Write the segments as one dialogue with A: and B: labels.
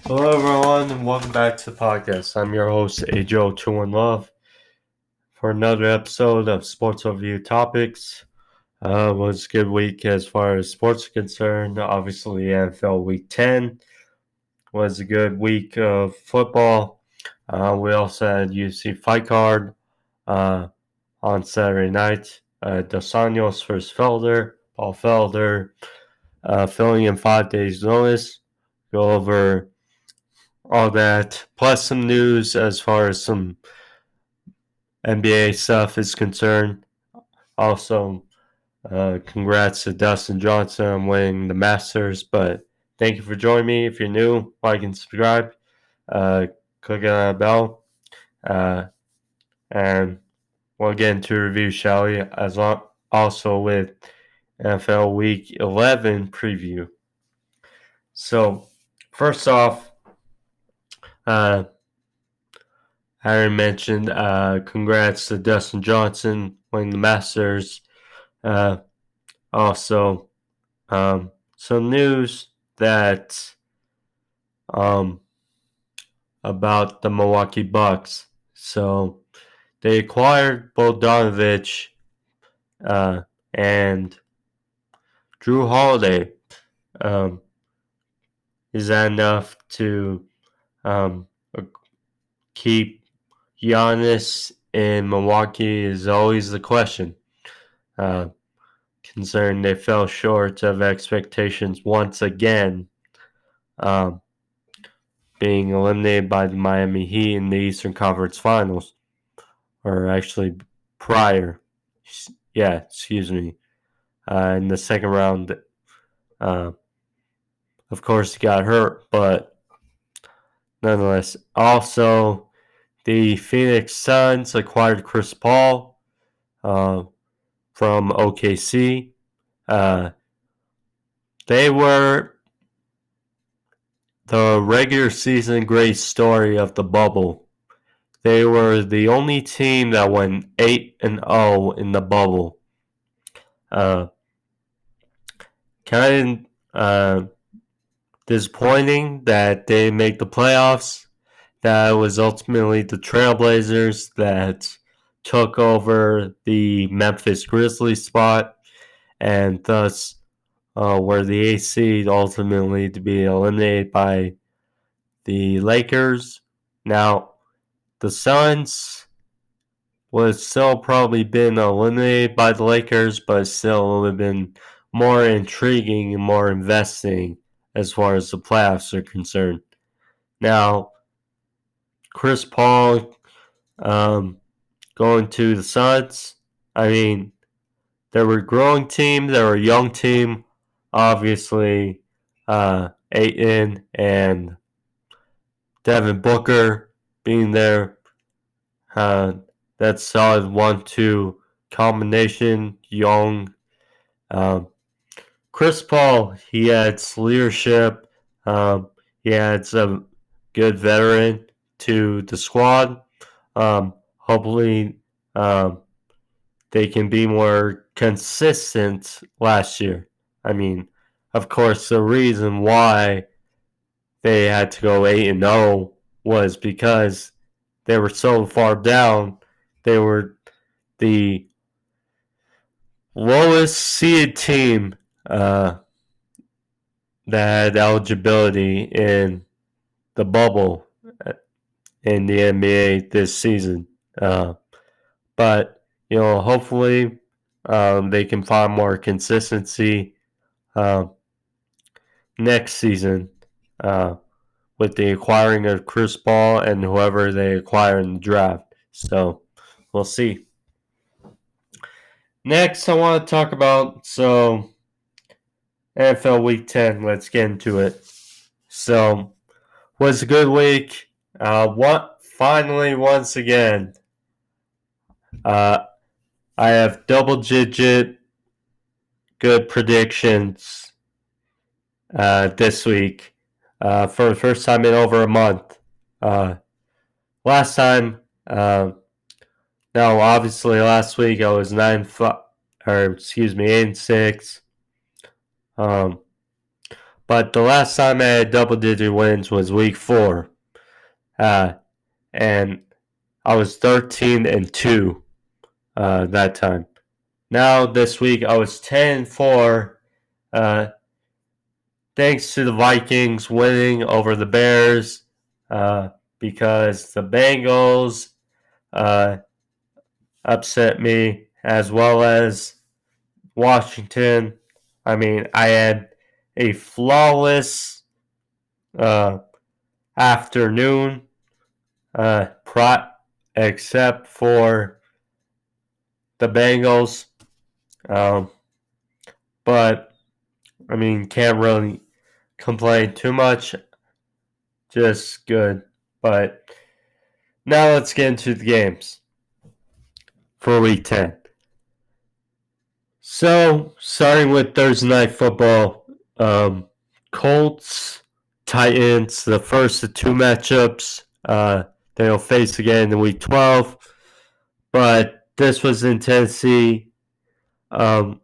A: Hello, everyone, and welcome back to the podcast. I'm your host, Ajo Two One Love, for another episode of Sports Overview Topics. Was a good week as far as sports are concerned. Obviously, NFL Week 10 was a good week of football. We also had UFC fight card on Saturday night. Dos Anjos versus Felder. Paul Felder filling in 5 days' notice. Go over all that, plus some news as far as some NBA stuff is concerned. Also, congrats to Dustin Johnson on winning the Masters. But thank you for joining me. If you're new, like and subscribe. Click on that bell. And we'll get into review, shall we? Also with NFL Week 11 preview. So, first off, I already mentioned, congrats to Dustin Johnson winning the Masters. Also, some news that about the Milwaukee Bucks. So they acquired Bogdanovich and Drew Holiday. Is that enough to keep Giannis in Milwaukee? Is always the question. Considering they fell short of expectations once again, being eliminated by the Miami Heat in the Eastern Conference Finals, or actually prior. Excuse me. In the second round, of course, he got hurt, but nonetheless. Also, the Phoenix Suns acquired Chris Paul from OKC. They were the regular season great story of the bubble. They were the only team that went 8-0 in the bubble. Kind of disappointing that they didn't make the playoffs. That was ultimately the Trailblazers that took over the Memphis Grizzlies spot, and thus were the 8th seed, ultimately to be eliminated by the Lakers. Now, the Suns would still probably been eliminated by the Lakers, but still would have been more intriguing and more investing as far as the playoffs are concerned. Now, Chris Paul going to the Suns. I mean, they were a growing team. They were a young team. Obviously, Ayton and Devin Booker being there. That solid 1-2 combination. Young. Chris Paul, he adds leadership. He adds a good veteran to the squad. Hopefully, they can be more consistent last year. I mean, of course, the reason why they had to go 8-0 was because they were so far down. They were the lowest seeded team that had eligibility in the bubble in the NBA this season. But, hopefully they can find more consistency next season with the acquiring of Chris Paul and whoever they acquire in the draft. So we'll see. Next, I want to talk about NFL Week 10. Let's get into it. So, was a good week. Finally, once again, I have double-digit good predictions this week for the first time in over a month. Last time, obviously last week I was 8-6. But the last time I had double-digit wins was week 4. And I was 13-2 that time. Now this week I was 10-4, thanks to the Vikings winning over the Bears, because the Bengals upset me, as well as Washington. I mean, I had a flawless afternoon, except for the Bengals. But I mean, can't really complain too much. Just good. But now let's get into the games for week 10. So, starting with Thursday night football, Colts, Titans, the first of 2 matchups they'll face again in week 12. But this was in Tennessee. This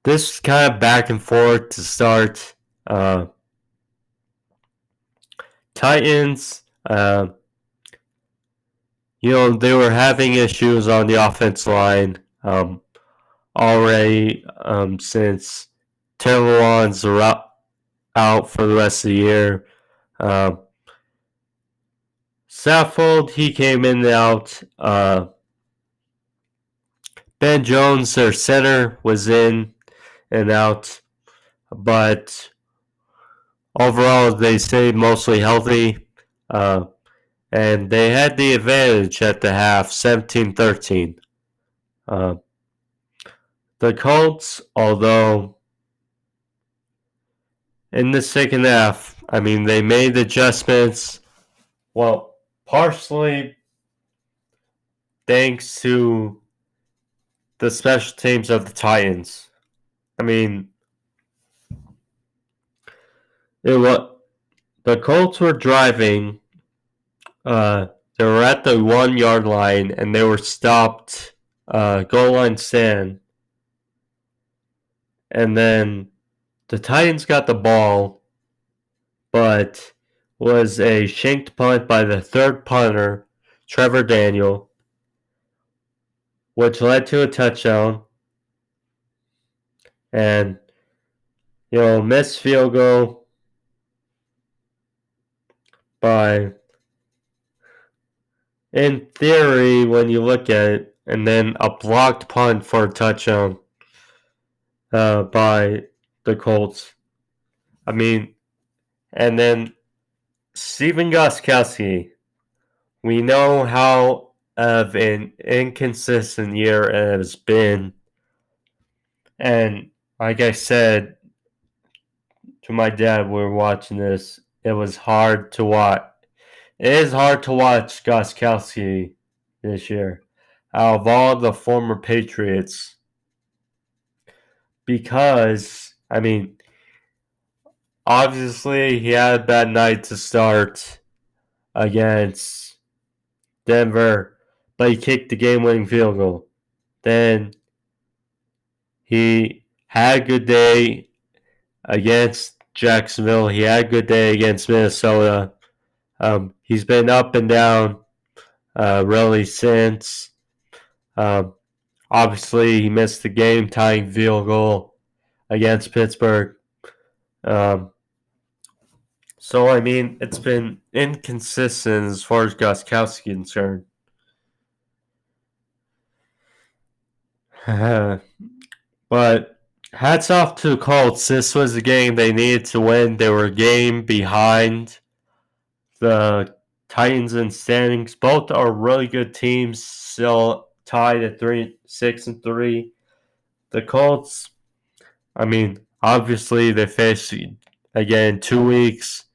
A: was kind of back and forth to start. Titans, they were having issues on the offensive line already since Taylor Lawns are out for the rest of the year. Saffold, he came in and out. Ben Jones, their center, was in and out. But overall, they stayed mostly healthy. And they had the advantage at the half, 17-13. The Colts, although in the second half, I mean, they made adjustments. Well, partially thanks to the special teams of the Titans. I mean, the Colts were driving. They were at the 1-yard line, and they were stopped goal line stand. And then the Titans got the ball, but was a shanked punt by the third punter, Trevor Daniel, which led to a touchdown. And, missed field goal by, in theory, when you look at it, and then a blocked punt for a touchdown by the Colts. I mean, and then Stephen Gostkowski, we know how of an inconsistent year it has been. And like I said to my dad, we were watching this, it was hard to watch. It is hard to watch Gostkowski this year. Out of all the former Patriots, because, I mean, obviously he had a bad night to start against Denver, but he kicked the game-winning field goal. Then he had a good day against Jacksonville. He had a good day against Minnesota. He's been up and down really since. Obviously, he missed the game-tying field goal against Pittsburgh. So, I mean, it's been inconsistent as far as Gostkowski is concerned. But hats off to the Colts. This was a game they needed to win. They were a game behind the Titans in standings. Both are really good teams, still tied at 6-3. The Colts, I mean, obviously they face again 2 weeks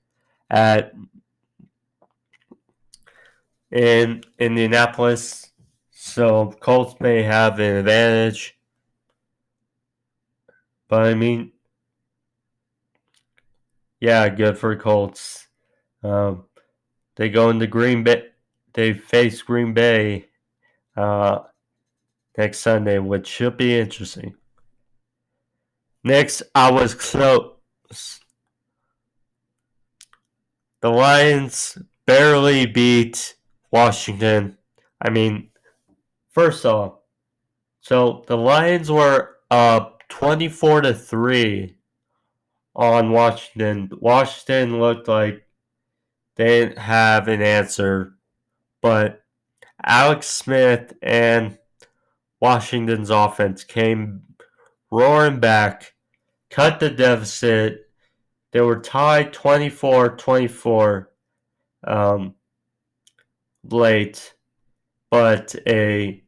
A: in Indianapolis, so Colts may have an advantage. But I mean, yeah, good for Colts. They go into Green Bay. They face Green Bay next Sunday, which should be interesting. Next, I was the Lions barely beat Washington. I mean, first off, so the Lions were up 24-3 on Washington. Washington looked like they didn't have an answer, but Alex Smith and Washington's offense came roaring back, cut the deficit. They were tied 24-24 late, but a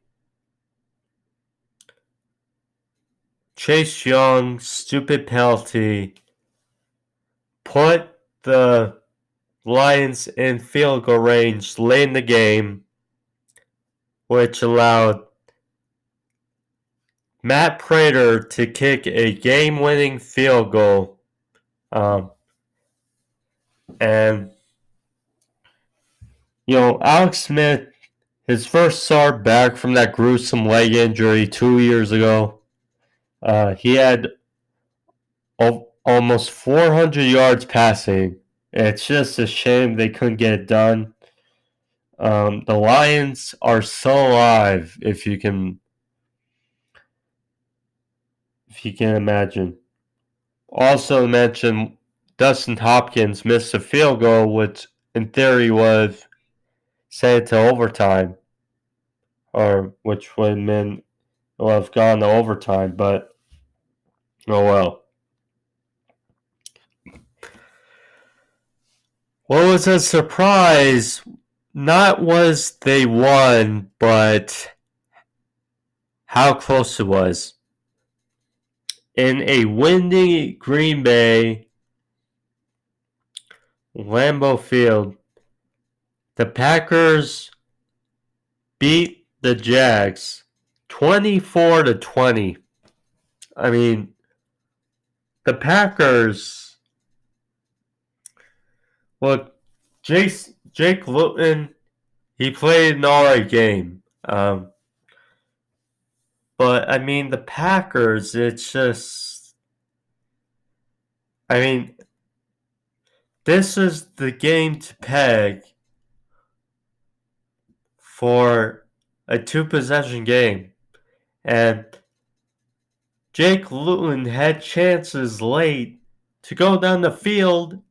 A: Chase Young stupid penalty put the Lions in field goal range late in the game, which allowed Matt Prater to kick a game-winning field goal. And, Alex Smith, his first start back from that gruesome leg injury 2 years ago, he had almost 400 yards passing. It's just a shame they couldn't get it done. The Lions are so alive, if you can imagine. Also mention Dustin Hopkins missed a field goal, which in theory would send it to overtime, or which would have gone to overtime, but oh well. What was a surprise, not was they won, but how close it was. In a windy Green Bay Lambeau Field, the Packers beat the Jags 24-20. I mean, the Packers, look, Jake Luton, he played an alright game. But, I mean, the Packers, it's just, I mean, this is the game to peg for a two-possession game. And Jake Luton had chances late to go down the field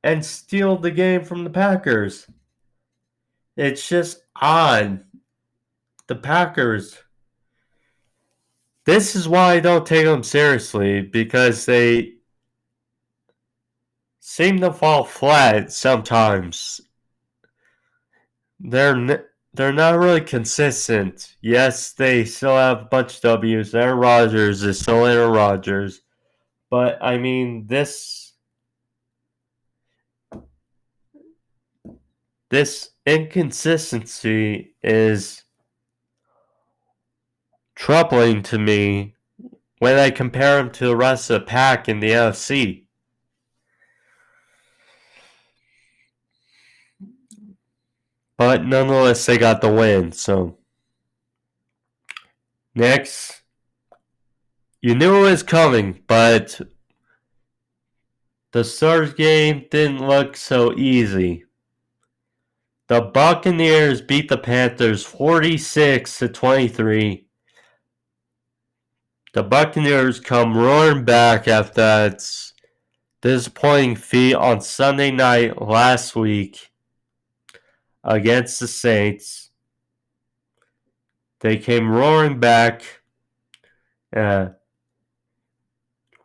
A: and steal the game from the Packers. It's just odd. The Packers. This is why I don't take them seriously, because they seem to fall flat sometimes. They're not really consistent. Yes, they still have a bunch of W's. Aaron Rodgers is still Aaron Rodgers. But, I mean, this inconsistency is troubling to me when I compare them to the rest of the pack in the NFC. But nonetheless, they got the win. So, next, you knew it was coming, but the Stars game didn't look so easy. The Buccaneers beat the Panthers 46-23. The Buccaneers come roaring back after that disappointing feat on Sunday night last week against the Saints. They came roaring back.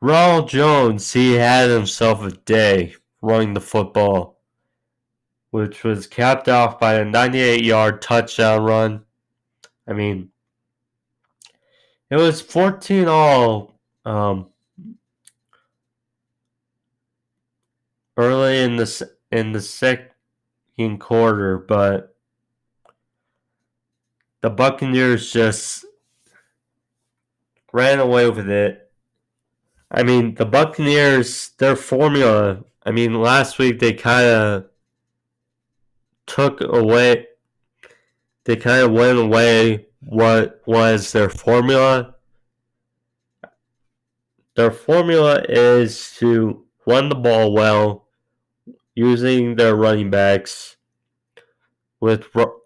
A: Ronald Jones, he had himself a day running the football, which was capped off by a 98-yard touchdown run. I mean, it was 14-all early in the second quarter, but the Buccaneers just ran away with it. I mean, the Buccaneers, their formula, I mean, last week they kind of went away what was their formula. their formula is to run the ball well using their running backs with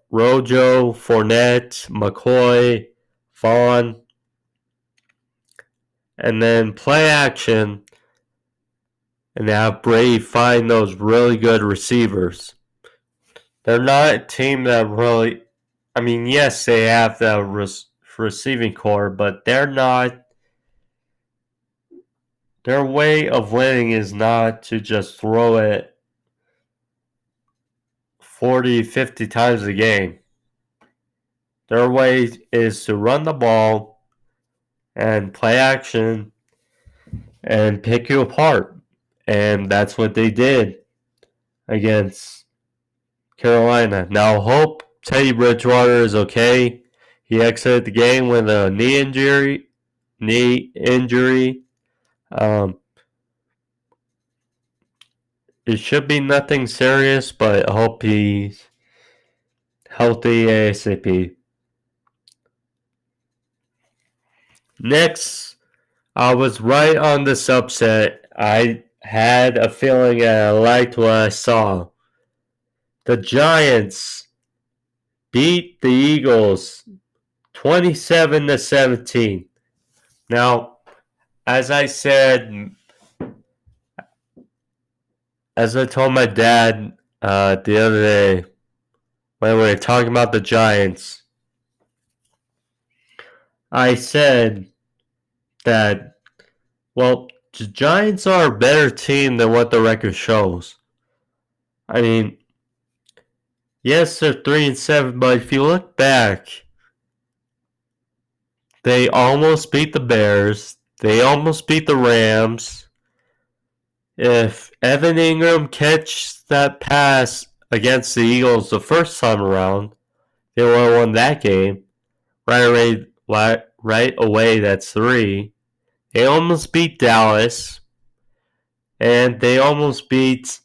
A: Rojo, Fournette, McCoy, Vaughn, and then play action and have Brady find those really good receivers. They're not a team that really, I mean, yes, they have the receiving core, but they're not, their way of winning is not to just throw it 40, 50 times a game. Their way is to run the ball and play action and pick you apart. And that's what they did against Carolina. Now, hope Teddy Bridgewater is okay. He exited the game with a knee injury. It should be nothing serious, but I hope he's healthy ASAP. Next, I was right on this upset. I had a feeling and I liked what I saw. The Giants beat the Eagles 27-17. Now, as I told my dad the other day when we were talking about the Giants, I said that, well, the Giants are a better team than what the record shows. I mean, yes, they're 3-7, but if you look back, they almost beat the Bears. They almost beat the Rams. If Evan Ingram catches that pass against the Eagles the first time around, they would have won that game. Right away, that's 3. They almost beat Dallas. And they almost beat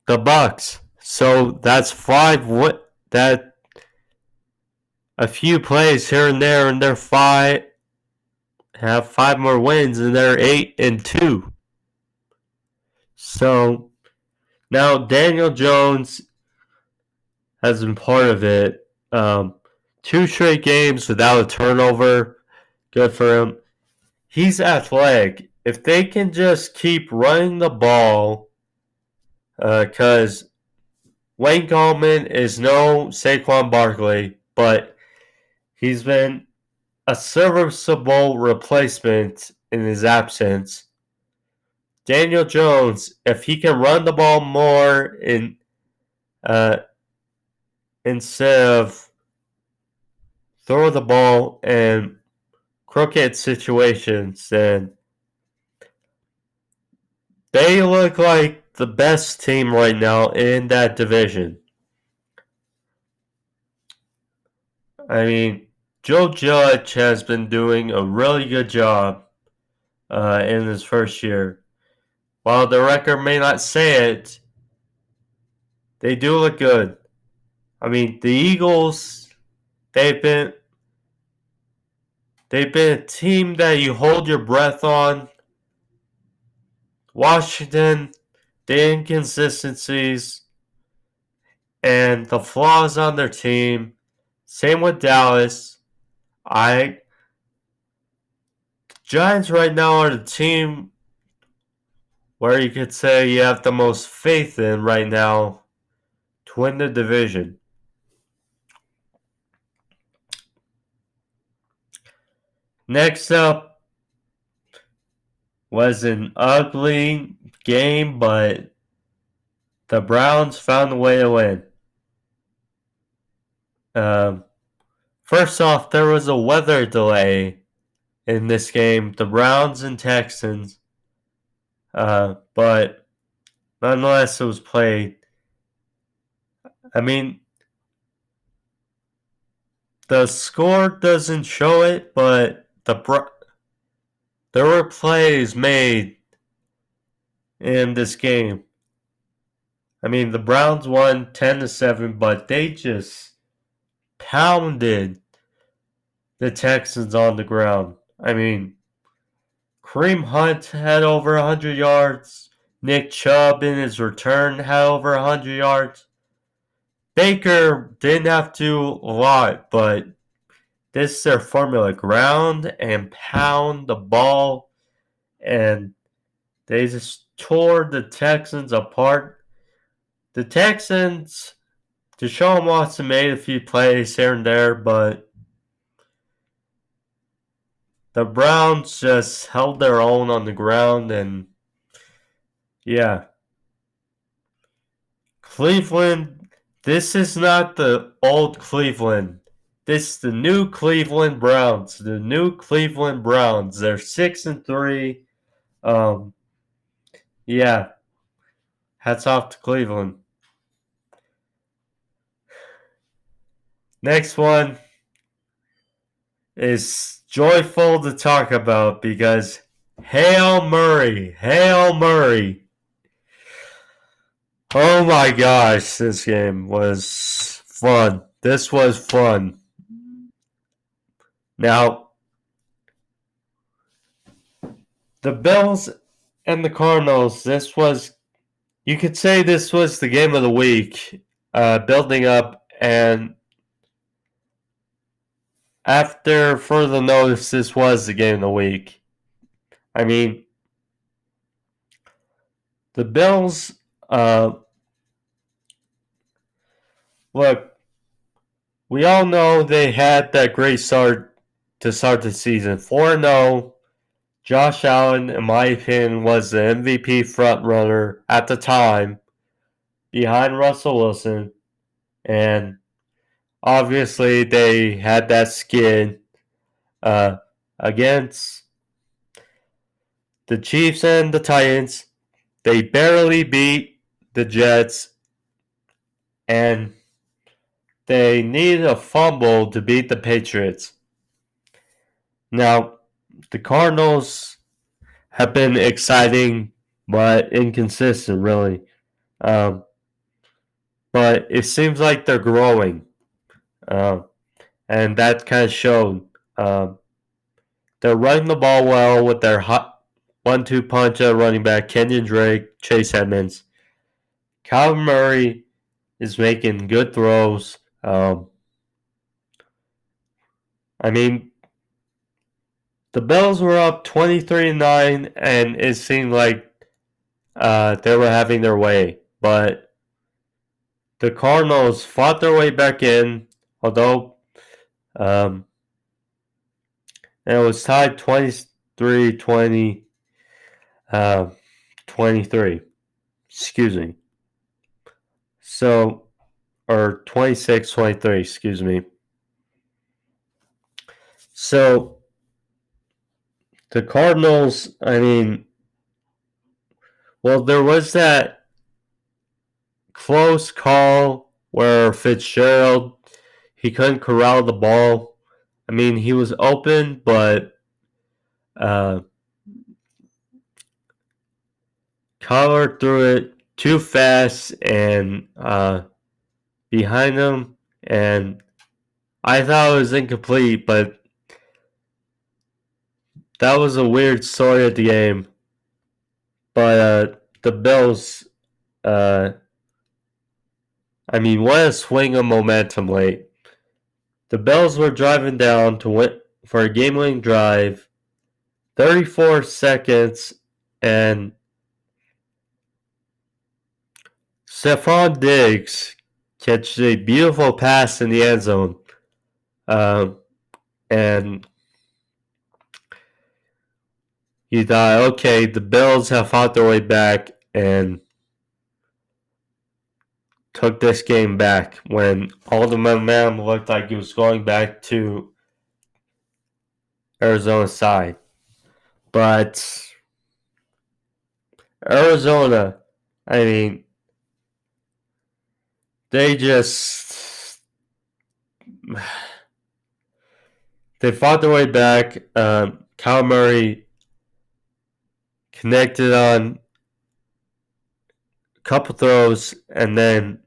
A: the Bucks. So that's 5. That a few plays here and there, and they're 5. Have 5 more wins, and they're 8-2. So now Daniel Jones has been part of it. 2 straight games without a turnover. Good for him. He's athletic. If they can just keep running the ball, because Wayne Gallman is no Saquon Barkley, but he's been a serviceable replacement in his absence. Daniel Jones, if he can run the ball more instead of throw the ball in crooked situations, then they look like the best team right now in that division. I mean, Joe Judge has been doing a really good job in his first year. While the record may not say it, they do look good. I mean, the Eagles, they've been a team that you hold your breath on. Washington, the inconsistencies and the flaws on their team. Same with Dallas. Giants right now are the team where you could say you have the most faith in right now to win the division. Next up was an ugly game, but the Browns found a way to win. First off, there was a weather delay in this game, the Browns and Texans, but nonetheless, it was played. I mean, the score doesn't show it, but there were plays made in this game. I mean, the Browns won 10-7, but they just pounded the Texans on the ground. I mean, Kareem Hunt had over 100 yards. Nick Chubb in his return had over 100 yards. Baker didn't have to a lot, but this is their formula. Ground and pound the ball, and they just tore the Texans apart. The Texans, Deshaun Watson made a few plays here and there, but the Browns just held their own on the ground, and yeah. Cleveland, this is not the old Cleveland. This is the new Cleveland Browns. The new Cleveland Browns. They're 6-3. Um, yeah. Hats off to Cleveland. Next one is joyful to talk about because Hail Murray. Hail Murray. Oh my gosh, this game was fun. This was fun. Now, the Bills and the Cardinals, you could say this was the game of the week, building up, and after further notice, this was the game of the week. I mean, the Bills, look, we all know they had that great start to start the season. 4-0. Josh Allen, in my opinion, was the MVP frontrunner at the time, behind Russell Wilson, and obviously they had that skid against the Chiefs and the Titans. They barely beat the Jets, and they needed a fumble to beat the Patriots. Now, the Cardinals have been exciting but inconsistent, really. But it seems like they're growing, and that kind of showed. They're running the ball well with their hot 1-2 punch at running back, Kenyon Drake, Chase Edmonds. Kyler Murray is making good throws. I mean, the Bills were up 23-9, and it seemed like they were having their way. But the Cardinals fought their way back in, although and it was tied 23-20, 23. Excuse me. So, or 26-23, excuse me. So, the Cardinals, I mean, well, there was that close call where Fitzgerald, he couldn't corral the ball. I mean, he was open, but Kyler threw it too fast and behind him, and I thought it was incomplete, but that was a weird story at the game. But the Bills, I mean, what a swing of momentum late. The Bills were driving down to win for a game-winning drive, 34 seconds, and Stephon Diggs catches a beautiful pass in the end zone. And you thought, okay, the Bills have fought their way back and took this game back when all the momentum looked like it was going back to Arizona's side. But Arizona, I mean, they fought their way back. Kyler Murray connected on a couple throws, and then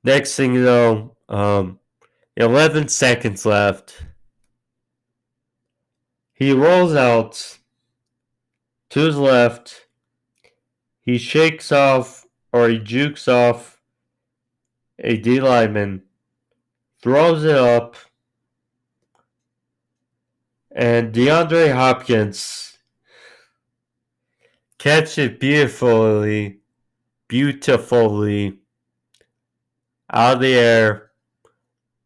A: next thing you know, 11 seconds left. He rolls out to his left. He shakes off or he jukes off a D lineman, throws it up, and DeAndre Hopkins catches it beautifully out of the air.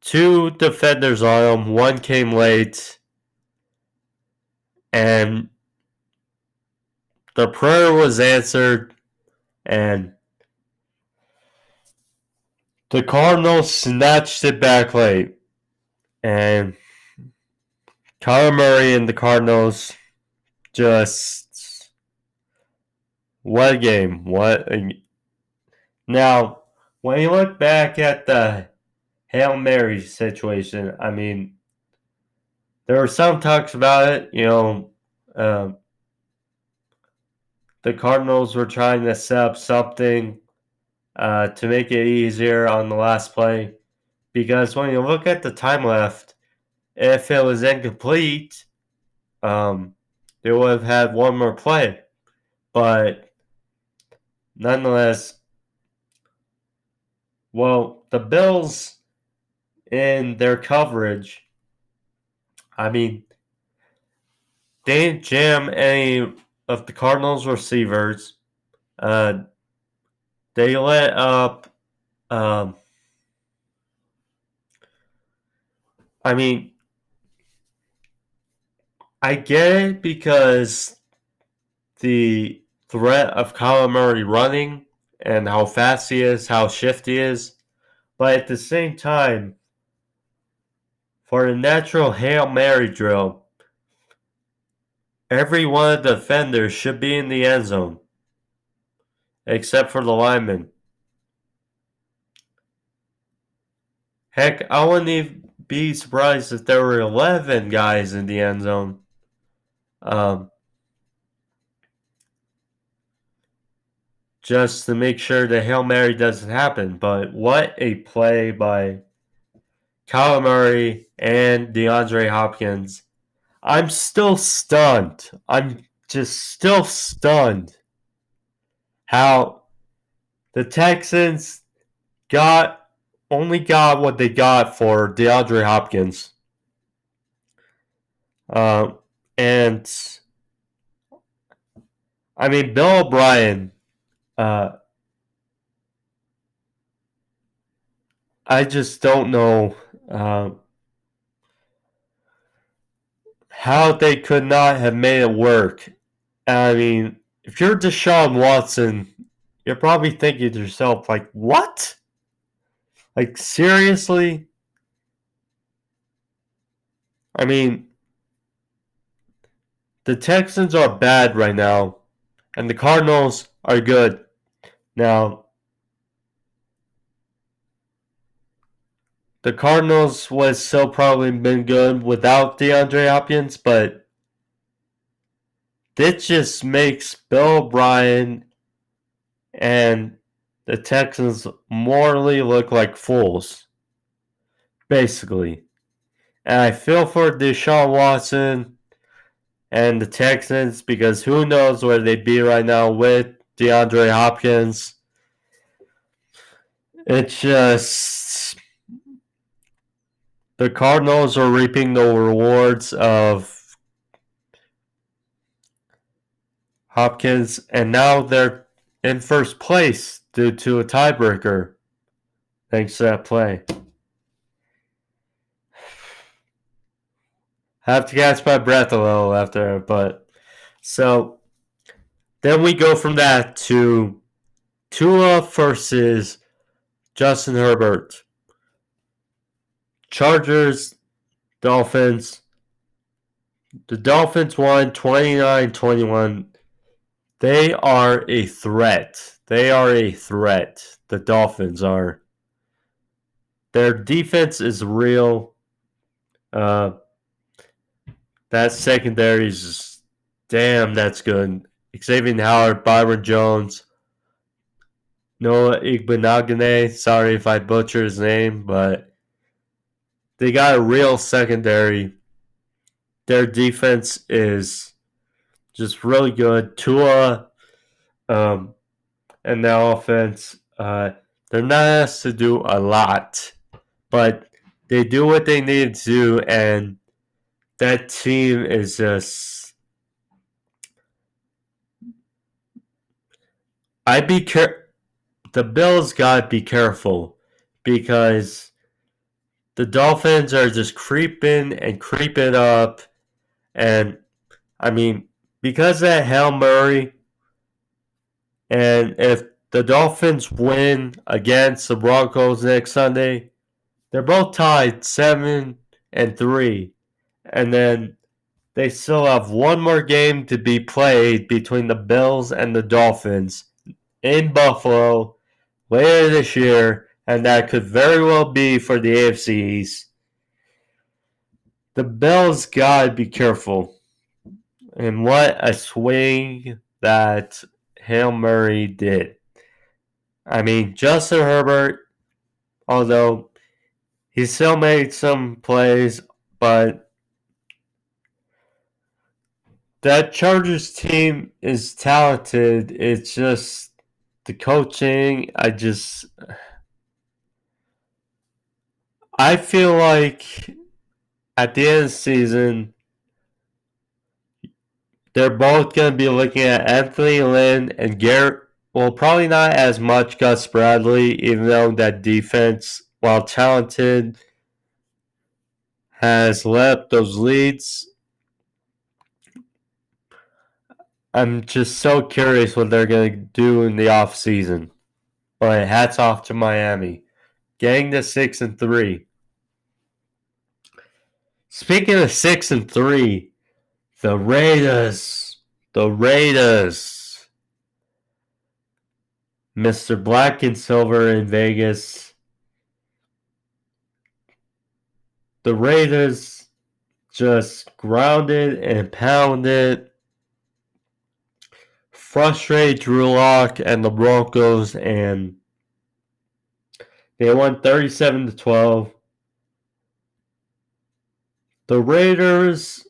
A: Two defenders on him, one came late, and the prayer was answered, and the Cardinals snatched it back late. And Kyler Murray and the Cardinals just what a game. Now, when you look back at the Hail Mary situation, I mean, there were some talks about it. The Cardinals were trying to set up something to make it easier on the last play. Because when you look at the time left, if it was incomplete, they would have had one more play. But nonetheless, well, the Bills in their coverage, I mean, they didn't jam any of the Cardinals receivers. They let up, I mean, I get it because the threat of Kyler Murray running and how fast he is, how shifty he is. But at the same time, for a natural Hail Mary drill, every one of the defenders should be in the end zone, except for the linemen. Heck, I wouldn't even be surprised if there were 11 guys in the end zone. Just to make sure the Hail Mary doesn't happen. But what a play by Kyler Murray and DeAndre Hopkins. I'm still stunned. I'm just still stunned how the Texans only got what they got for DeAndre Hopkins. And I mean, Bill O'Brien, I just don't know how they could not have made it work. I mean, if you're Deshaun Watson, you're probably thinking to yourself, like, what? Like, seriously? I mean, the Texans are bad right now, and the Cardinals are good. Now, the Cardinals would still probably been good without DeAndre Hopkins, but this just makes Bill O'Brien and the Texans morally look like fools, basically. And I feel for Deshaun Watson and the Texans because who knows where they'd be right now with DeAndre Hopkins. It's just the Cardinals are reaping the rewards of Hopkins, and now they're in first place due to a tiebreaker thanks to that play. Have to catch my breath a little after, but so then we go from that to Tua versus Justin Herbert. Chargers, Dolphins. The Dolphins won 29-21. They are a threat. The Dolphins are. Their defense is real. That secondary is just, damn, that's good. Xavier Howard, Byron Jones, Noah Igbenogany. Sorry if I butcher his name, but they got a real secondary. their defense is just really good. Tua and their offense, they're not asked to do a lot, but they do what they need to do, and that team is just. I'd be the Bills gotta be careful because the Dolphins are just creeping and creeping up, and I mean because of that Hail Murray, and if the Dolphins win against the Broncos next Sunday, they're both tied 7-3, and then they still have one more game to be played between the Bills and the Dolphins in Buffalo later this year, and that could very well be for the AFC East. The Bills gotta be careful. And what a swing that Hail Murray did. I mean, Justin Herbert, although he still made some plays, but that Chargers team is talented. It's just the coaching. I feel like at the end of the season, they're both going to be looking at Anthony Lynn and Garrett. Well, probably not as much Gus Bradley, even though that defense, while talented, has left those leads. I'm just so curious what they're going to do in the offseason. But hats off to Miami. Getting to 6-3. Speaking of 6-3, the Raiders. The Raiders. Mr. Black and Silver in Vegas. The Raiders just grounded and pounded. Frustrated Drew Lock and the Broncos, and they won 37-12. The Raiders,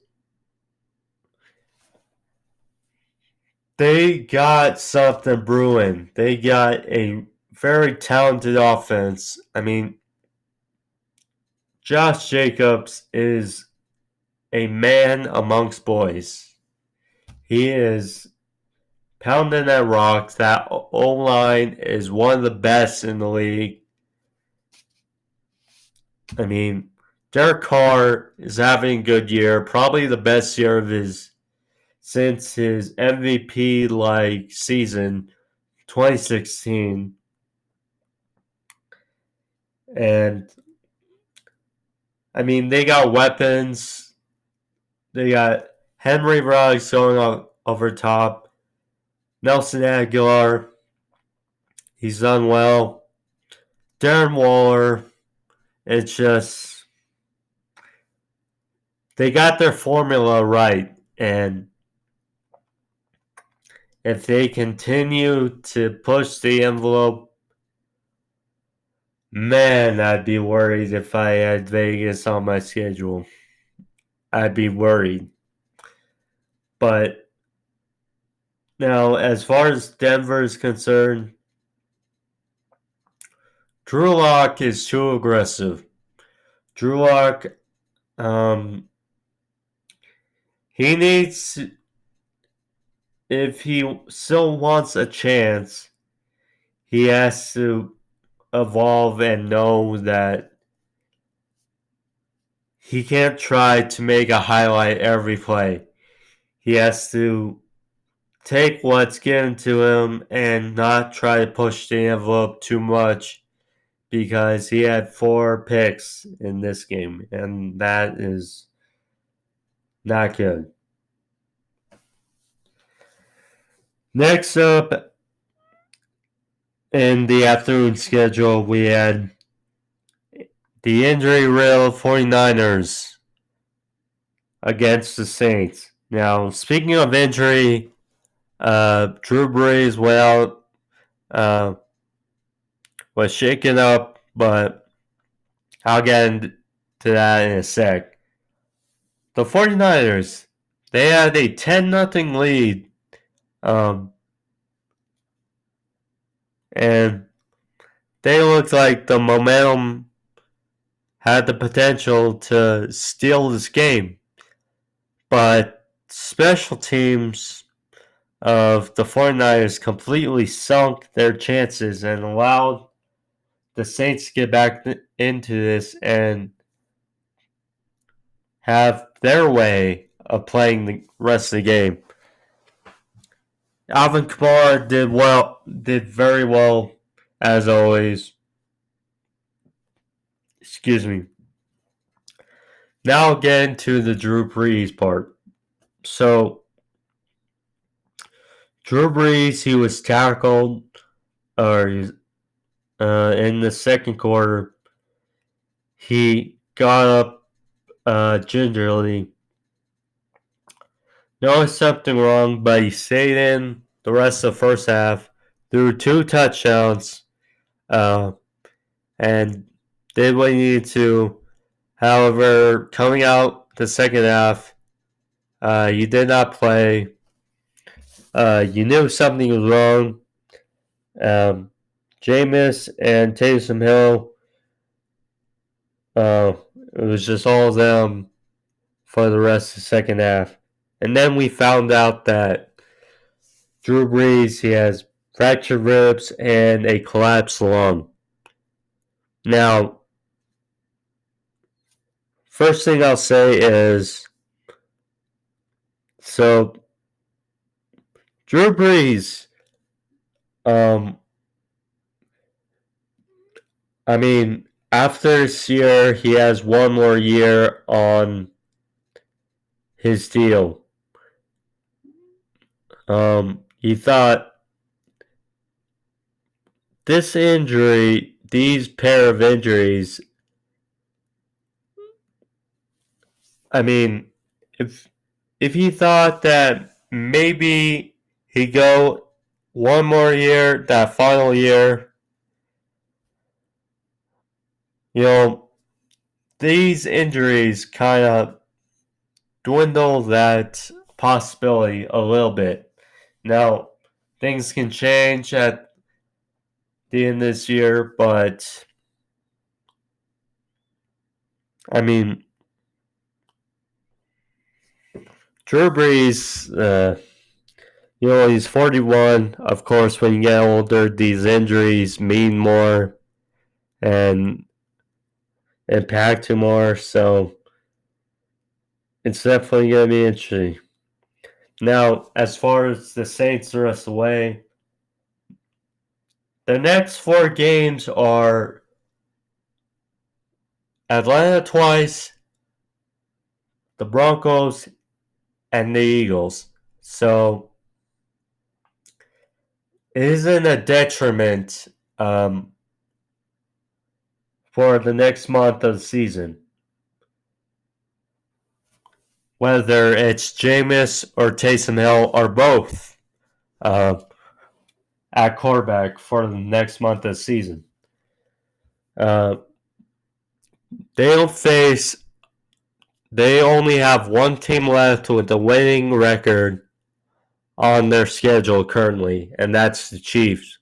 A: they got something brewing. They got a very talented offense. I mean, Josh Jacobs is a man amongst boys. He is pounding that rock. That O-line is one of the best in the league. I mean, Derek Carr is having a good year, probably the best year of his since his MVP like season 2016. And I mean, they got weapons. They got Henry Ruggs going over top. Nelson Aguilar, he's done well. Darren Waller, it's just they got their formula right, and if they continue to push the envelope, man, I'd be worried if I had Vegas on my schedule. I'd be worried. But now, as far as Denver is concerned, Drew Lock is too aggressive. Drew Lock, he needs, if he still wants a chance, he has to evolve and know that he can't try to make a highlight every play. He has to take what's given to him and not try to push the envelope too much, because he had 4 picks in this game, and that is not good. Next up in the afternoon schedule, we had the injury riddled 49ers against the Saints. Now, speaking of injury, Drew Brees was shaken up, but I'll get into that in a sec. the 49ers, they had a 10-0 lead. And they looked like the momentum had the potential to steal this game. But special teams of the 49ers completely sunk their chances and allowed the Saints to get back into this and have their way of playing the rest of the game. Alvin Kamara did very well as always. Excuse me. Now I'll get into the Drew Brees part. So Drew Brees, he was tackled in the second quarter. He got up gingerly. Noticed something wrong, but he stayed in the rest of the first half, threw 2 touchdowns, and did what he needed to. However, coming out the second half, you did not play. You knew something was wrong. Jameis and Taysom Hill, it was just all of them for the rest of the second half. And then we found out that Drew Brees, he has fractured ribs and a collapsed lung. Now, first thing I'll say is, so Drew Brees, after this year, he has one more year on his deal. He thought this injury, these pair of injuries, if he thought that maybe he'd go one more year, that final year, these injuries kind of dwindle that possibility a little bit. Now, things can change at the end of this year, but Drew Brees, he's 41. Of course, when you get older, these injuries mean more and impact you more. So it's definitely going to be interesting. Now, as far as the Saints the rest of the way, the next 4 games are Atlanta twice, the Broncos, and the Eagles. So it isn't a detriment for the next month of the season. Whether it's Jameis or Taysom Hill or both at quarterback for the next month of the season. They only have one team left with a winning record on their schedule currently, and that's the Chiefs.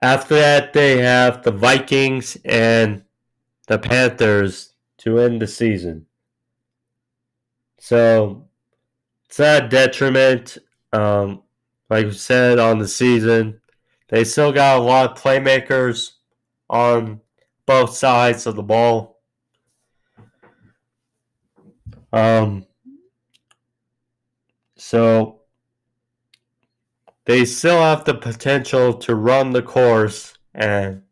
A: After that, they have the Vikings and the Panthers to end the season. So it's not a detriment. Like we said, on the season, they still got a lot of playmakers on both sides of the ball. So they still have the potential to run the course, and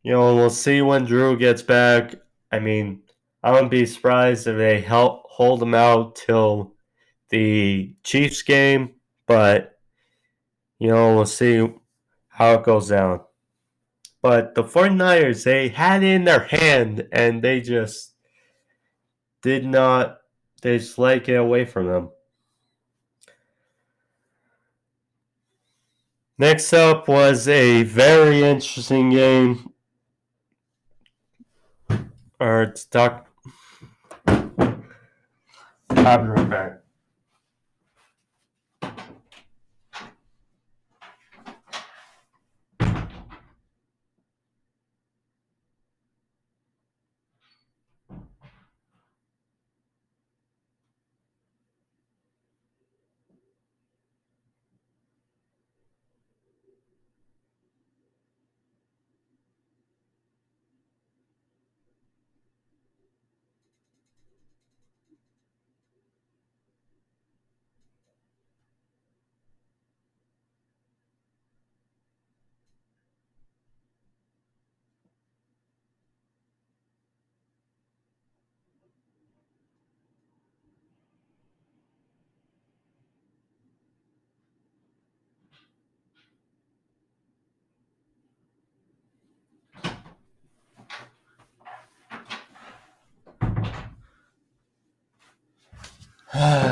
A: we'll see when Drew gets back. I wouldn't be surprised if they hold him out till the Chiefs game, but we'll see how it goes down. But the 49ers, they had it in their hand, and they just did not, they just let it away from them. Next up was a very interesting game. Alright, Doc. I'll be right back.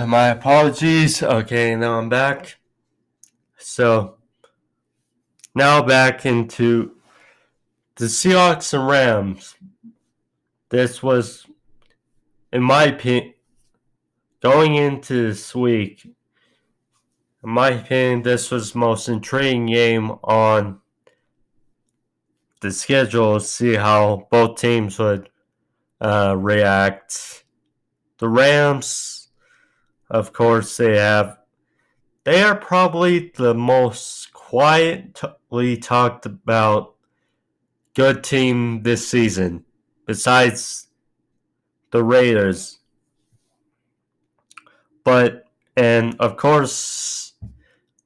A: My apologies. Okay, now I'm back. So, now back into the Seahawks and Rams. This was, in my opinion, going into this week, in my opinion, this was the most intriguing game on the schedule to see how both teams would react. The Rams, of course, they are probably the most quietly talked about good team this season, besides the Raiders. And of course,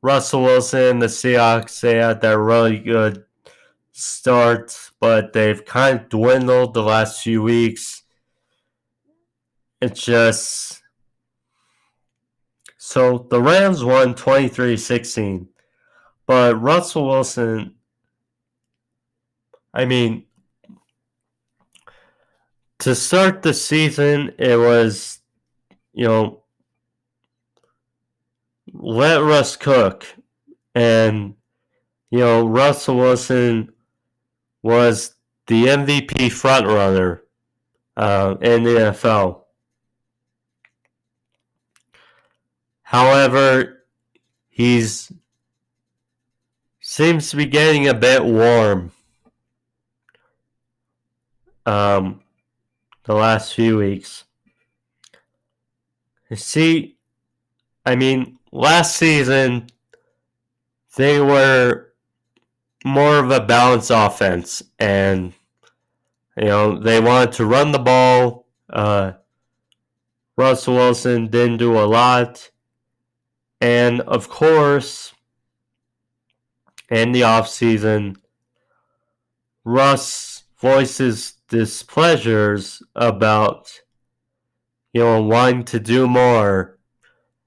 A: Russell Wilson, the Seahawks, they had that really good start, but they've kind of dwindled the last few weeks. It's just. So the Rams won 23-16. But Russell Wilson, I mean, to start the season, it was, let Russ cook. And, Russell Wilson was the MVP frontrunner in the NFL. However, seems to be getting a bit warm the last few weeks. See, last season, they were more of a balanced offense, and, they wanted to run the ball. Russell Wilson didn't do a lot. And, of course, in the offseason, Russ voices displeasures about, wanting to do more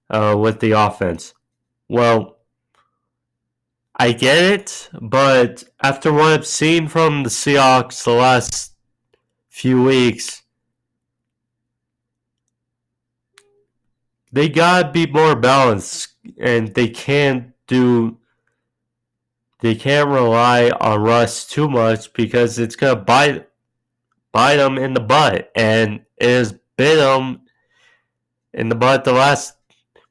A: with the offense. Well, I get it, but after what I've seen from the Seahawks the last few weeks, they gotta be more balanced, and they can't rely on Russ too much because it's gonna bite them in the butt, and it has bit them in the butt the last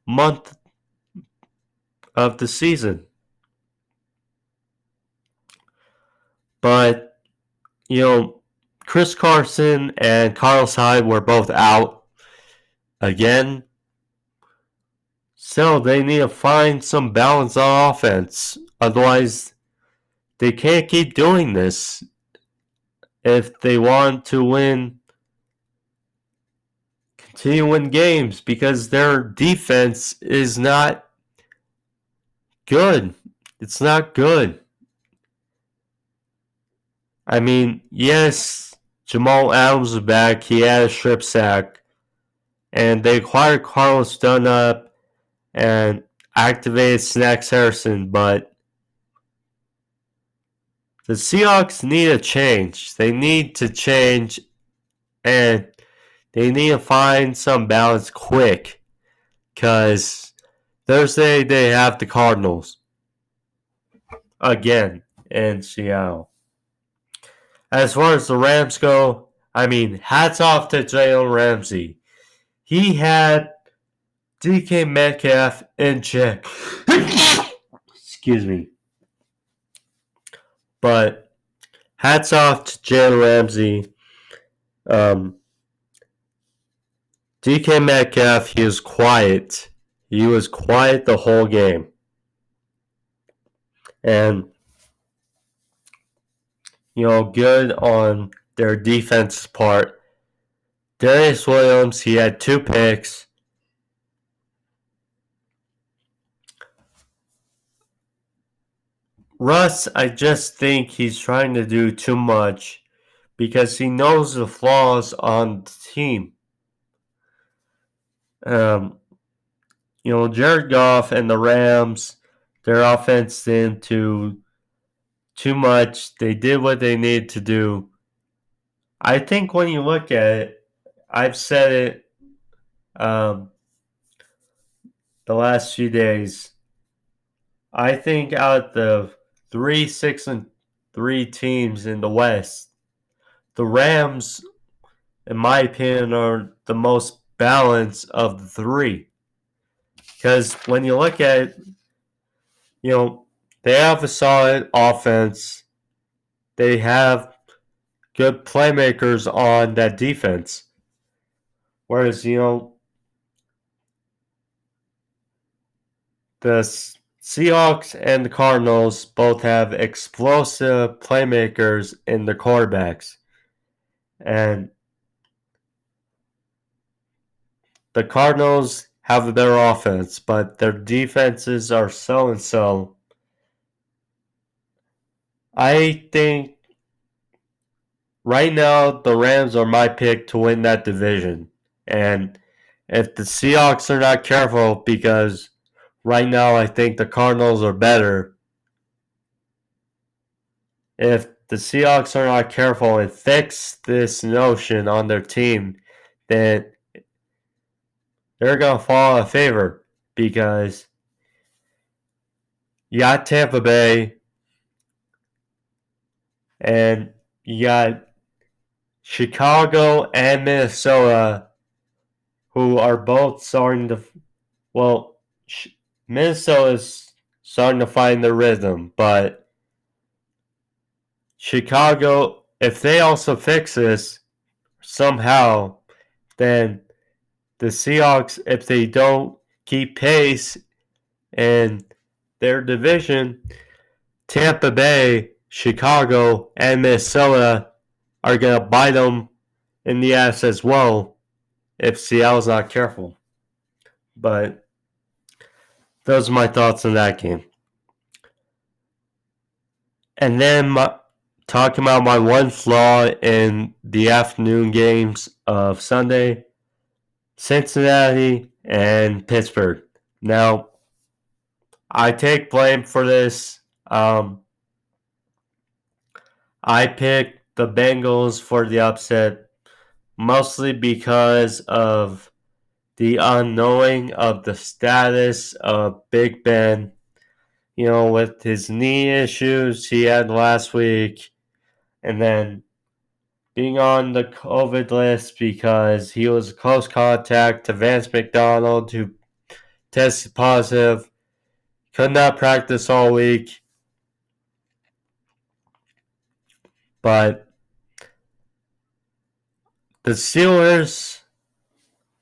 A: month of the season. But, Chris Carson and Carlos Hyde were both out again. So they need to find some balance on offense. Otherwise, they can't keep doing this if they want to continue win games, because their defense is not good. It's not good. Yes, Jamal Adams is back. He had a strip sack. And they acquired Carlos Dunlap and activated Snacks Harrison, but the Seahawks need a change. They need to change, and they need to find some balance quick, because Thursday they have the Cardinals again in Seattle. As far as the Rams go, I mean, hats off to Jalen Ramsey. He had DK Metcalf in check. Excuse me. But hats off to Jalen Ramsey. DK Metcalf, he was quiet. He was quiet the whole game. And, good on their defense part. Darius Williams, he had 2 picks. Russ, I just think he's trying to do too much because he knows the flaws on the team. Jared Goff and the Rams, their offense didn't do too much. They did what they needed to do. I think when you look at it, I've said it the last few days. I think out of the 3, 6, and 3 teams in the West, the Rams, in my opinion, are the most balanced of the 3. Because when you look at it, they have a solid offense. They have good playmakers on that defense. Whereas, the Seahawks and the Cardinals both have explosive playmakers in the quarterbacks. And the Cardinals have a better offense, but their defenses are so and so. I think right now the Rams are my pick to win that division. And if the Seahawks are not careful, because right now I think the Cardinals are better, if the Seahawks are not careful and fix this notion on their team, then they're going to fall out of favor because you got Tampa Bay and you got Chicago and Minnesota, who are both starting to, Minnesota's starting to find their rhythm, but Chicago, if they also fix this somehow, then the Seahawks, if they don't keep pace in their division, Tampa Bay, Chicago, and Minnesota are going to bite them in the ass as well if Seattle's not careful. But those are my thoughts on that game. And then talking about my one flaw in the afternoon games of Sunday, Cincinnati and Pittsburgh. Now, I take blame for this. I picked the Bengals for the upset mostly because of the unknowing of the status of Big Ben. With his knee issues he had last week, and then being on the COVID list because he was close contact to Vance McDonald, who tested positive, could not practice all week. But the Steelers,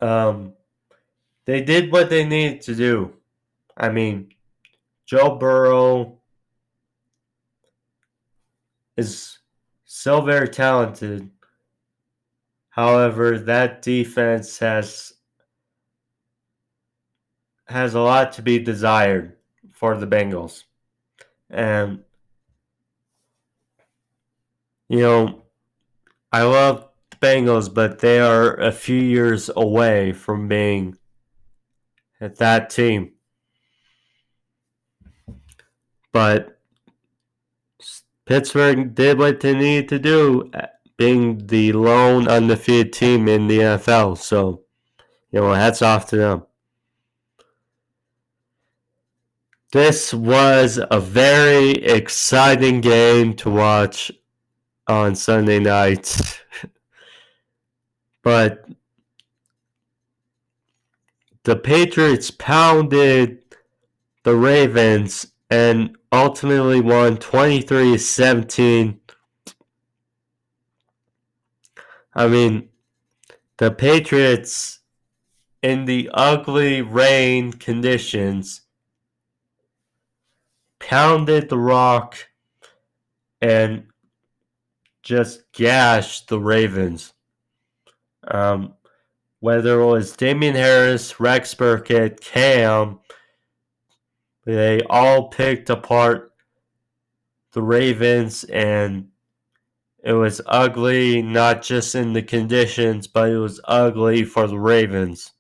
A: they did what they needed to do. I mean, Joe Burrow is so very talented. However, that defense has a lot to be desired for the Bengals. And, I love the Bengals, but they are a few years away from being at that team. But Pittsburgh did what they needed to do, being the lone undefeated team in the NFL. So, hats off to them. This was a very exciting game to watch on Sunday night. But the Patriots pounded the Ravens and ultimately won 23-17. I mean, the Patriots, in the ugly rain conditions, pounded the rock and just gashed the Ravens. Whether it was Damian Harris, Rex Burkett, Cam, they all picked apart the Ravens, and it was ugly, not just in the conditions, but it was ugly for the Ravens.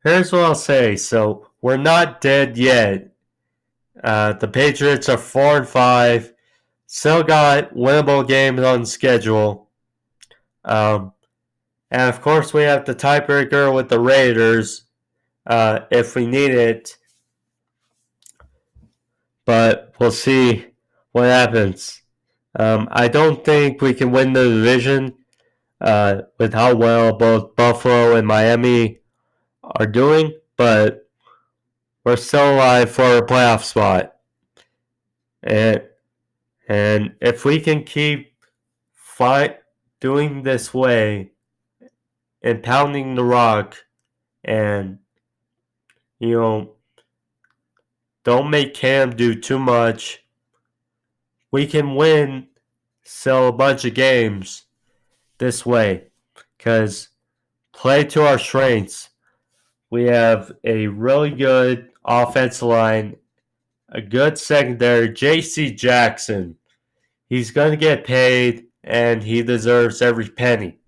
A: Here's what I'll say. So, we're not dead yet. The Patriots are 4-5. Still got winnable games on schedule. And of course, we have the tiebreaker with the Raiders if we need it. But we'll see what happens. I don't think we can win the division with how well both Buffalo and Miami are doing, but we're still alive for a playoff spot. And if we can keep doing this way and pounding the rock and, don't make Cam do too much, we can win still a bunch of games this way. Because play to our strengths. We have a really good offensive line, a good secondary. J.C. Jackson, he's going to get paid, and he deserves every penny.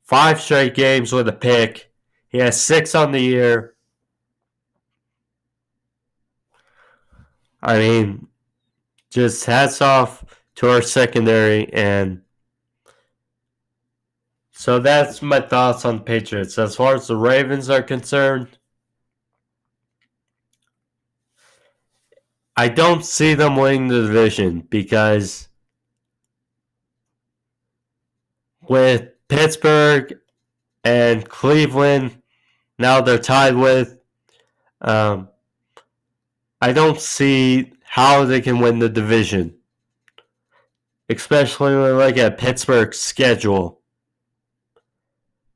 A: 5 straight games with a pick. He has 6 on the year. I mean, just hats off to our secondary. And so that's my thoughts on the Patriots. As far as the Ravens are concerned, I don't see them winning the division because with Pittsburgh and Cleveland, now they're tied with, I don't see how they can win the division. Especially when we look at Pittsburgh's schedule.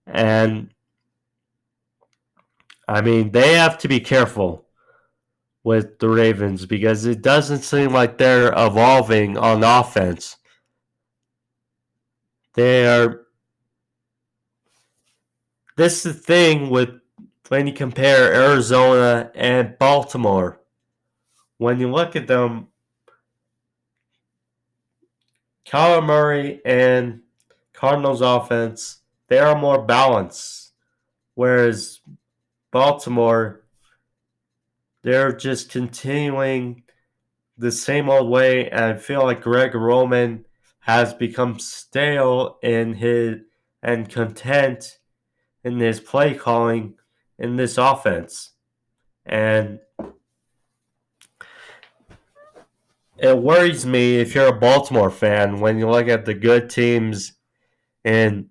A: And, I mean, they have to be careful with the Ravens because it doesn't seem like they're evolving on offense. They are. This is the thing with when you compare Arizona and Baltimore. When you look at them, Kyler Murray and Cardinals offense, they are more balanced. Whereas Baltimore, they're just continuing the same old way, and I feel like Greg Roman has become stale in his and content in his play calling in this offense. And it worries me if you're a Baltimore fan when you look at the good teams in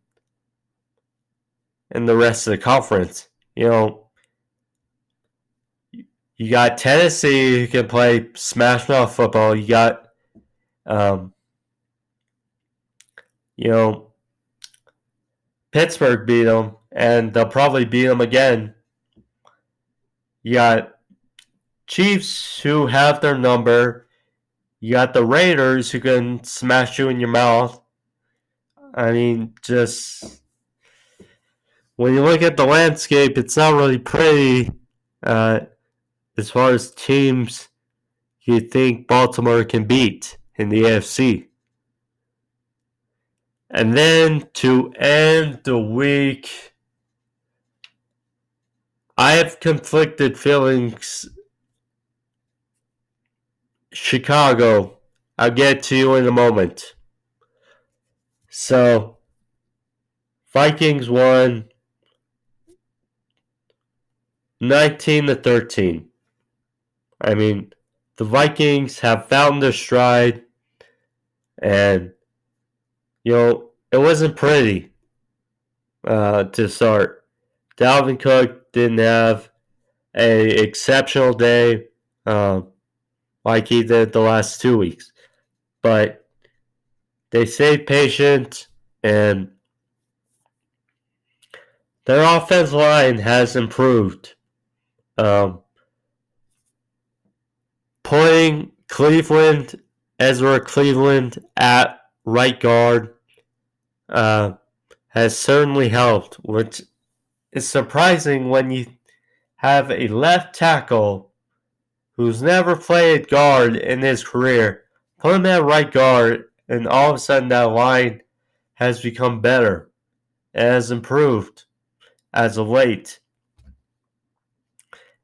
A: the rest of the conference. You got Tennessee who can play smash mouth football. You got, Pittsburgh beat them, and they'll probably beat them again. You got Chiefs who have their number. You got the Raiders who can smash you in your mouth. I mean, just when you look at the landscape, it's not really pretty as far as teams you think Baltimore can beat in the AFC. And then to end the week, I have conflicted feelings. Chicago, I'll get to you in a moment. So, Vikings won 19-13. I mean, the Vikings have found their stride, and it wasn't pretty to start. Dalvin Cook didn't have an exceptional day like he did the last 2 weeks. But they stayed patient, and their offensive line has improved. Putting Ezra Cleveland at right guard has certainly helped, which is surprising when you have a left tackle who's never played guard in his career. Put him at right guard, and all of a sudden that line has become better and has improved as of late.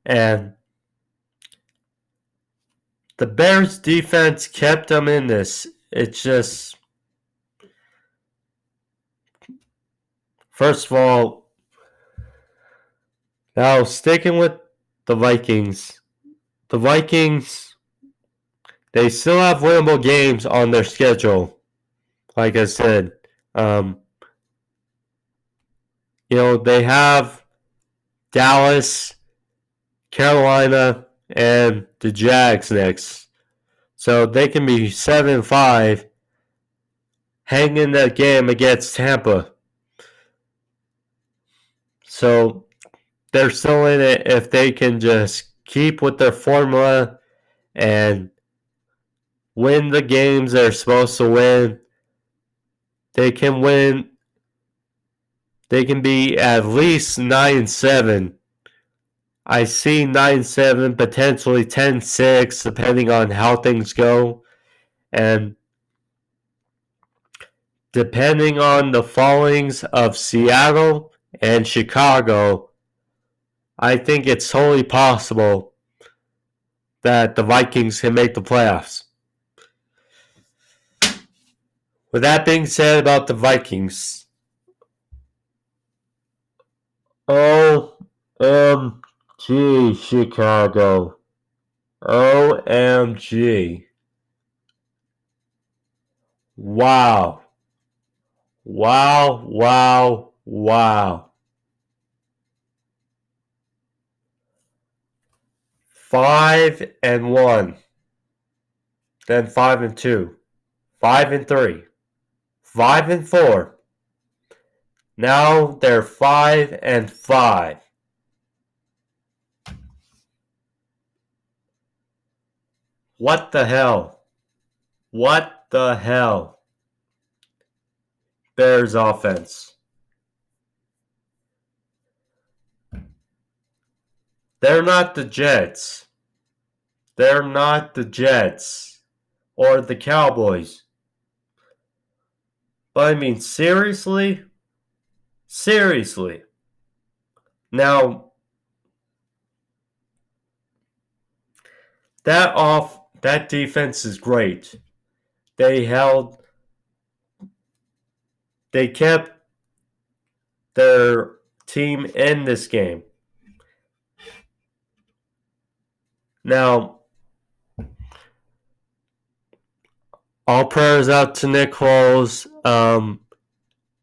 A: And the Bears defense kept them in this. It's just, first of all, now sticking with the Vikings, they still have winnable games on their schedule. Like I said, they have Dallas, Carolina, and the Jags next. So they can be 7-5 hanging that game against Tampa. So they're still in it if they can just keep with their formula and win the games they're supposed to win. They can win. They can be at least 9-7. I see 9-7, potentially 10-6, depending on how things go. And depending on the fallings of Seattle and Chicago, I think it's totally possible that the Vikings can make the playoffs. With that being said about the Vikings, OMG, Chicago. OMG. Wow. Wow, wow, wow. 5-1. Then 5-2. 5-3. 5-4. Now they're 5-5. What the hell? What the hell? Bears offense. They're not the Jets. They're not the Jets or the Cowboys. But I mean, seriously? Seriously. Now, that defense is great. They kept their team in this game. Now, all prayers out to Nick Foles.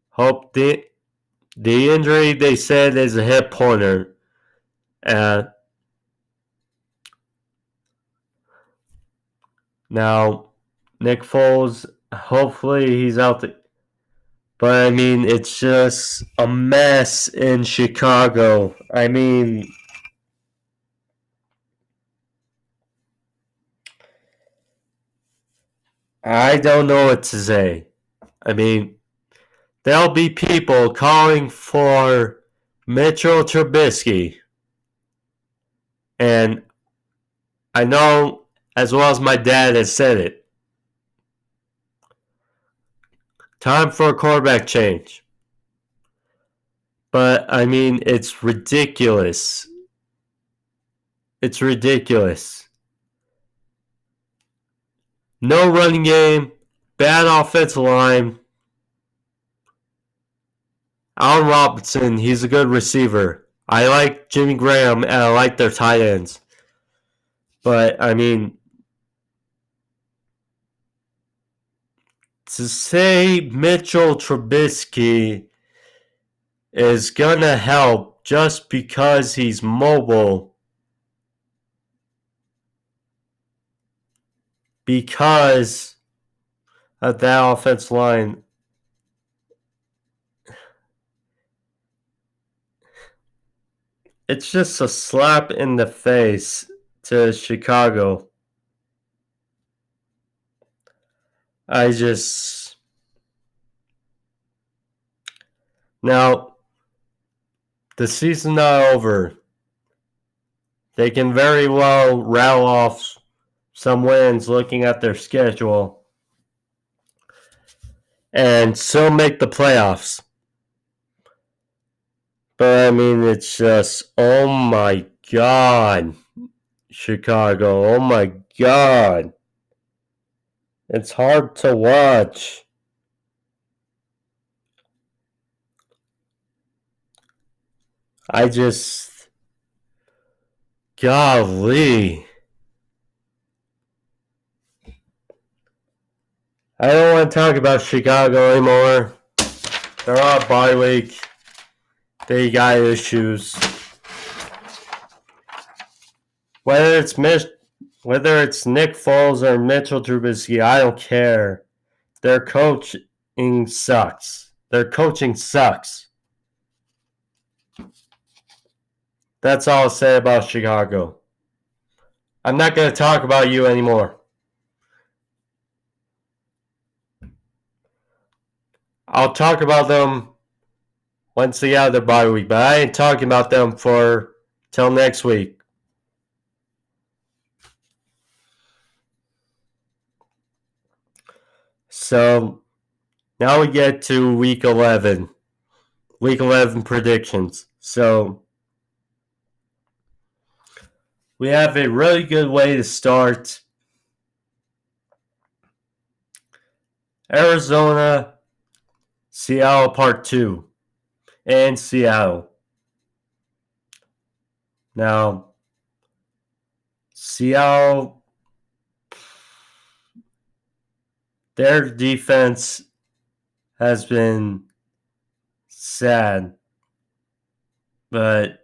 A: Hope the injury they said is a hip pointer. Now, Nick Foles, hopefully he's out there. But I mean, it's just a mess in Chicago. I mean, I don't know what to say. I mean, there'll be people calling for Mitchell Trubisky. And I know, as well as my dad has said it, time for a quarterback change. But, I mean, it's ridiculous. It's ridiculous. No running game, bad offensive line. Allen Robinson, he's a good receiver. I like Jimmy Graham, and I like their tight ends. But, I mean, to say Mitchell Trubisky is gonna help just because he's mobile, because of that offensive line, it's just a slap in the face to Chicago. Now, the season's not over. They can very well rattle off some wins looking at their schedule and still make the playoffs. But I mean, it's just, oh my God, Chicago, oh my God. It's hard to watch. Golly. I don't want to talk about Chicago anymore. They're on bye week. They got issues. Whether it's Nick Foles or Mitchell Trubisky, I don't care. Their coaching sucks. That's all I'll say about Chicago. I'm not going to talk about you anymore. I'll talk about them once they get out of their bye week, but I ain't talking about them till next week. So now we get to week 11. Week 11 predictions. So we have a really good way to start. Arizona, Seattle Part 2, and Seattle. Now, Seattle, their defense has been sad, but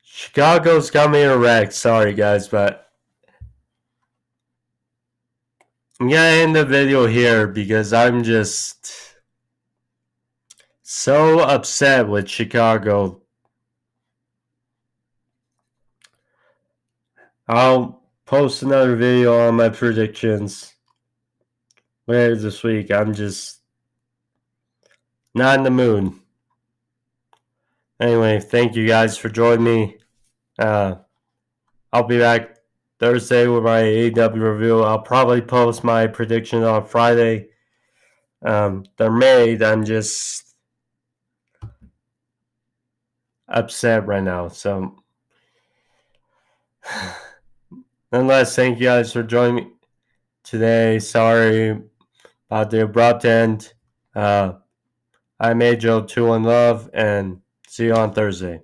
A: Chicago's got me in a wreck. Sorry, guys, but I'm going to end the video here because I'm just so upset with Chicago. I'll post another video on my predictions later this week. I'm just not in the mood. Anyway, thank you guys for joining me. I'll be back Thursday with my AEW review. I'll probably post my predictions on Friday. They're made. I'm just upset right now. So, nonetheless, thank you guys for joining me today. Sorry about the abrupt end. I'm Ajo 2 in Love, and see you on Thursday.